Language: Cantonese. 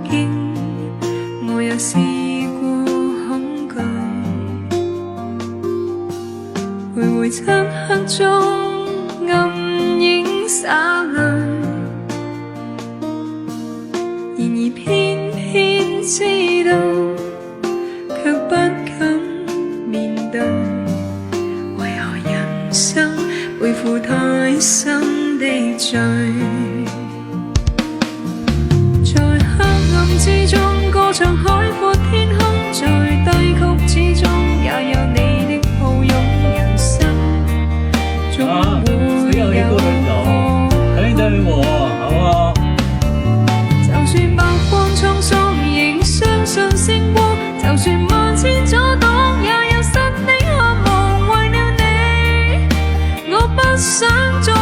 經，我也試過恐懼，徘徊漆黑中暗影灑淚，然而偏偏知道，卻不敢面對，為何人生背負太深的罪？在黑暗之中歌唱海闊天空，在低谷之中也有你的抱擁，人生總會有過。就算百般滄桑，仍相信星光；就算萬千阻擋，也有新的渴望。為了你，我不想再